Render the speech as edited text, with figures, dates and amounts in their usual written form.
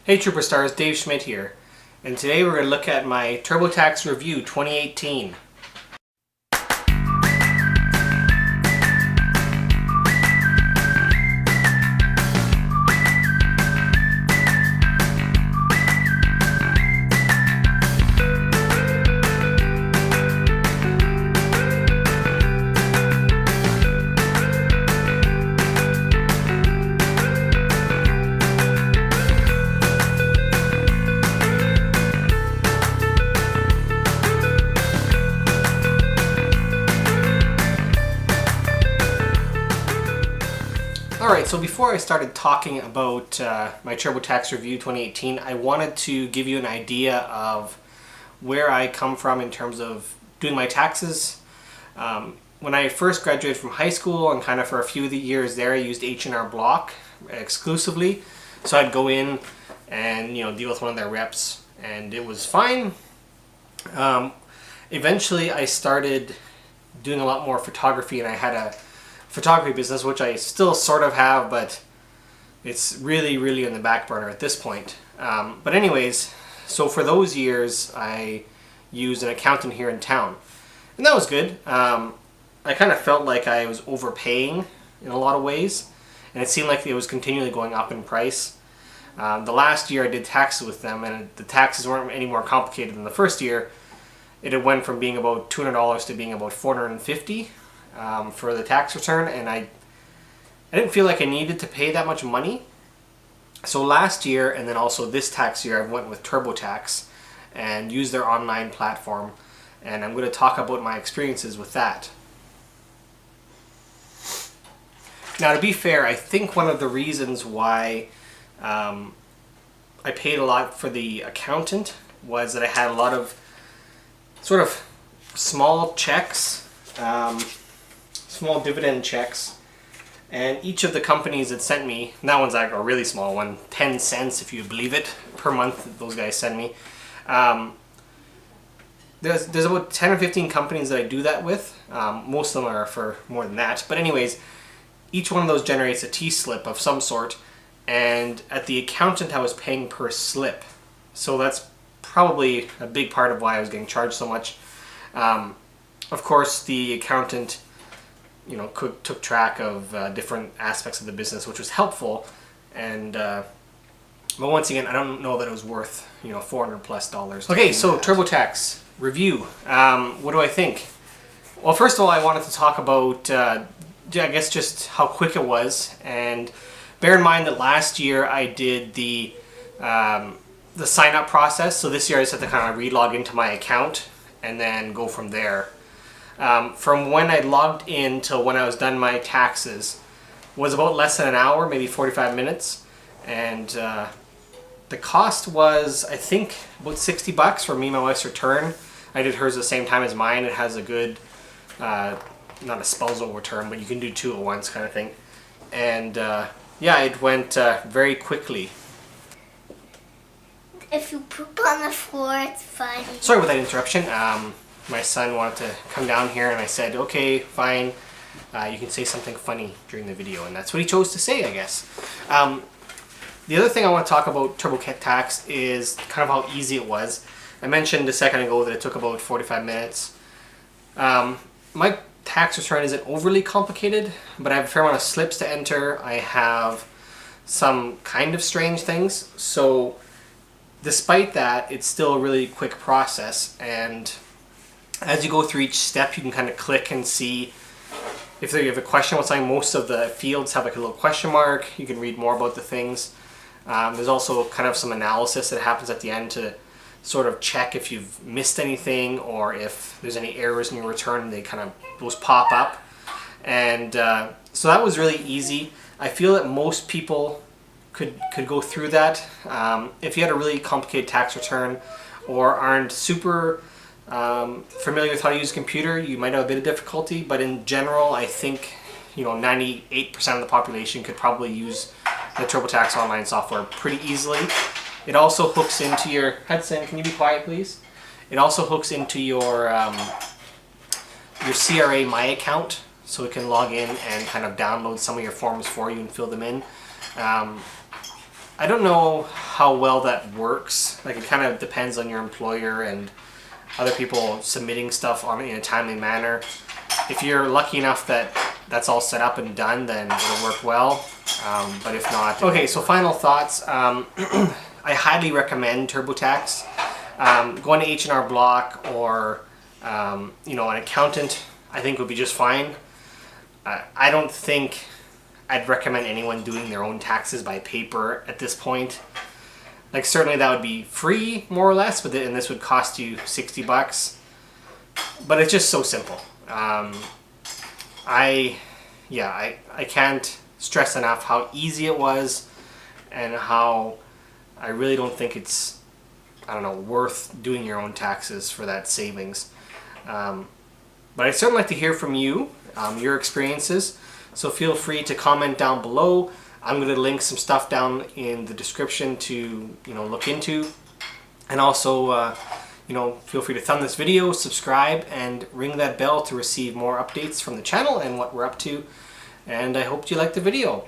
Hey Trooper Stars, Dave Schmidt here, and today we're going to look at my TurboTax Review 2018. Alright, so before I started talking about my TurboTax Review 2018, I wanted to give you an idea of where I come from in terms of doing my taxes. When I first graduated from high school and kind of for a few of the years there, I used H&R Block exclusively. So I'd go in and deal with one of their reps, and it was fine. Eventually I started doing a lot more photography, and I had a photography business, which I still sort of have, but it's really on the back burner at this point. But anyways, so for those years I used an accountant here in town, and that was good. I kind of felt like I was overpaying in a lot of ways, and it seemed like it was continually going up in price. The last year I did taxes with them, and the taxes weren't any more complicated than the first year. It had went from being about $200 to being about $450 for the tax return, and I didn't feel like I needed to pay that much money. So last year, and then also this tax year, I went with TurboTax and used their online platform, and I'm going to talk about my experiences with that. Now, to be fair, I think one of the reasons why I paid a lot for the accountant was that I had a lot of sort of small checks, small dividend checks, and each of the companies that sent me, and that one's like a really small one, 10 cents if you believe it, per month that those guys send me. There's about 10 or 15 companies that I do that with. Most of them are for more than that, but anyways, each one of those generates a T-slip of some sort, and at the accountant I was paying per slip, so that's probably a big part of why I was getting charged so much. Of course, the accountant took track of different aspects of the business, which was helpful, and but once again, I don't know that it was worth $400+. Okay, so TurboTax Review. What do I think? Well, first of all, I wanted to talk about I guess just how quick it was, and bear in mind that last year I did the sign up process, so this year I just had to kind of re-log into my account and then go from there. From when I logged in till when I was done my taxes was about less than an hour, maybe 45 minutes, and the cost was, I think, about $60 for me and my wife's return. I did hers at the same time as mine. It has a good, not a spousal return, but you can do two at once kind of thing, and yeah, it went very quickly. If you poop on the floor, it's fine. Sorry about that interruption. My son wanted to come down here, and I said, okay, fine, you can say something funny during the video, and that's what he chose to say, I guess. The other thing I want to talk about TurboTax is kind of how easy it was. I mentioned a second ago that it took about 45 minutes. My tax return isn't overly complicated, but I have a fair amount of slips to enter. I have some kind of strange things, so despite that, it's still a really quick process, and as you go through each step, you can kind of click and see if you have a question about something. Most of the fields have like a little question mark. You can read more about the things. There's also kind of some analysis that happens at the end to sort of check if you've missed anything or if there's any errors in your return. Those pop up, and so that was really easy. I feel that most people could go through that. If you had a really complicated tax return or aren't super familiar with how to use a computer, you might have a bit of difficulty, but in general, I think 98% of the population could probably use the TurboTax online software pretty easily. It also hooks into your Hudson. Can you be quiet, please? It also hooks into your CRA My Account, so it can log in and kind of download some of your forms for you and fill them in. I don't know how well that works. Like, it kind of depends on your employer and other people submitting stuff on in a timely manner. If you're lucky enough that that's all set up and done, then it'll work well. But if not, okay. So final thoughts. I highly recommend TurboTax. Going to H&R Block or you know, an accountant, I think would be just fine. I don't think I'd recommend anyone doing their own taxes by paper at this point. Like, certainly that would be free, more or less, but and this would cost you $60. But it's just so simple. I can't stress enough how easy it was, and how I really don't think it's, I don't know, worth doing your own taxes for that savings. But I'd certainly like to hear from you, your experiences. So feel free to comment down below. I'm going to link some stuff down in the description to, you know, look into. And also, you know, feel free to thumb this video, subscribe, and ring that bell to receive more updates from the channel and what we're up to. And I hope you liked the video.